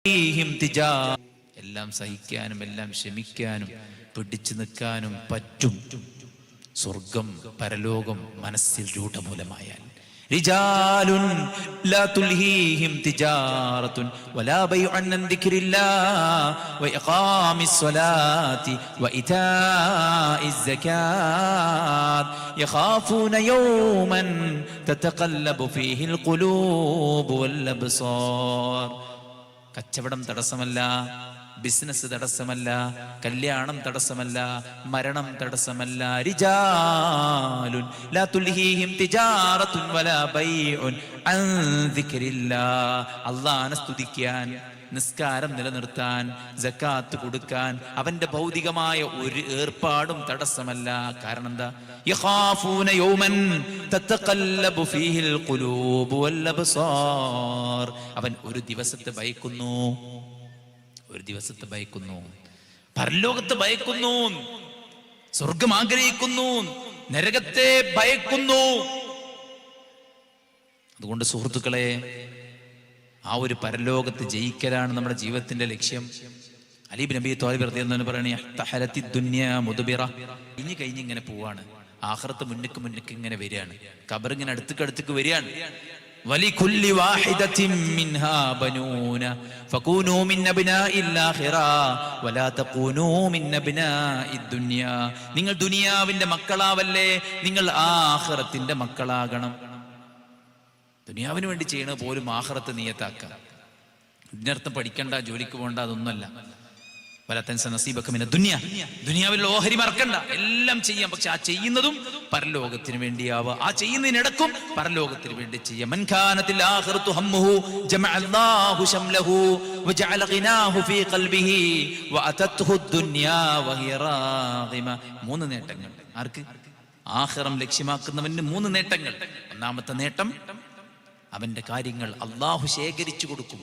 എല്ലാം സഹിക്കാനും എല്ലാം ക്ഷമിക്കാനും പിടിച്ചു നിൽക്കാനും പറ്റും. സ്വർഗം പരലോകം മനസ്സിൽ രൂഢമൂലമായാൽ. റിജാലുൻ ലാ തുൽഹീഹിം തിജാറത്തുൻ വലാ ബൈഉൻ അൻ ദിക്രില്ലാഹി വഇഖാമിസ് സ്വലാത്തി വഇതാഇസ് സകാത്ത് യഖാഫൂന യൗമൻ തതഖല്ലബു ഫീഹിൽ ഖുലൂബു വൽ അബ്സാർ. കച്ചവടം തടസ്സമല്ല, ബിസിനസ് തടസ്സമല്ല, കല്യാണം തടസ്സമല്ല, മരണം തടസ്സമല്ല. റിജാലുൻ ലാ തുൽഹീഹിം തിജാറത്തുൻ വലാ ബൈഉൻ അൻ ദിക്രില്ലാഹ്. അല്ലാഹനെ സ്തുതിക്കാൻ, നിസ്കാരം നിലനിർത്താൻ, സക്കാത്ത് കൊടുക്കാൻ അവന്റെ ഭൗതികമായ ഒരു ഏർപ്പാടും തടസ്സമല്ല. കാരണം എന്താ? യഖാഫൂന യൗമൻ തതഖല്ലബു ഫീഹിൽ ഖുലൂബു വൽ അബ്സാർ. അവൻ ഒരു ദിവസത്തെ ഭയക്കുന്നു, ഒരു ദിവസത്തെ ഭയക്കുന്നു, പരലോകത്തെ ഭയക്കുന്നു, സ്വർഗം ആഗ്രഹിക്കുന്നു, നരകത്തെ ഭയക്കുന്നു. അതുകൊണ്ട് സുഹൃത്തുക്കളെ, ആ ഒരു പരലോകത്ത് ജയിക്കലാണ് നമ്മുടെ ജീവിതത്തിന്റെ ലക്ഷ്യം. അലി ഇബ്നു അബീ ത്വാലിബ് റളിയല്ലാഹു അൻഹു പറയണേ, തഹലത്തി ദുനിയ മുദ്ബിറ. ഇനി കഴിഞ്ഞ് ഇങ്ങനെ പോവാണ്, ആഖിറത്ത് മുന്നിക്ക് ഇങ്ങനെ വരികയാണ്, ഖബർ ഇങ്ങനെ അടുത്തേക്ക് വരികയാണ്. വലികുല്ലി വാഹിദത്തിൻ മിൻഹാ ബനൂന ഫകൂനൂ മിൻ അബ്നാഇൽ ആഖിറ വലാ തകൂനൂ മിൻ അബ്നാഇദ് ദുനിയ. നിങ്ങൾ ദുനിയാവിന്റെ മക്കളാവല്ലേ, നിങ്ങൾ ആഖിറത്തിന്റെ മക്കളാകണം. ദുനിയാവിന് വേണ്ടി ചെയ്യണ പോലും ആഖിറത്ത് നിയത്താക്കുക. ഇതിനർത്ഥം പഠിക്കണ്ട, ജോലിക്ക് പോകണ്ട, അതൊന്നുമല്ല. ദുനിയാവിൽ ഓഹരി മറക്കണ്ട, എല്ലാം ചെയ്യാം. പക്ഷെ ആ ചെയ്യുന്നതും പരലോകത്തിന് വേണ്ടിയാവുക. ആ ചെയ്യുന്നതിനിടക്കും പരലോകത്തിന് വേണ്ടി ചെയ്യാം. മൻ കാനത്തിൽ ആഖിറതു ഹമ്മുഹു ജമഅ അല്ലാഹു ശംലഹു വജഅല ഗിനാഹു ഫീ ഖൽബിഹി വഅതത്ഹു ദുനിയാ വഹിയ റാഗിമ. മൂന്ന് നേട്ടങ്ങൾ ആർക്ക്? ആഖിറം ലക്ഷ്യമാക്കുന്നവന് മൂന്ന് നേട്ടങ്ങൾ. ഒന്നാമത്തെ നേട്ടം, അവന്റെ കാര്യങ്ങൾ അല്ലാഹു ശേഖരിച്ചു കൊടുക്കും.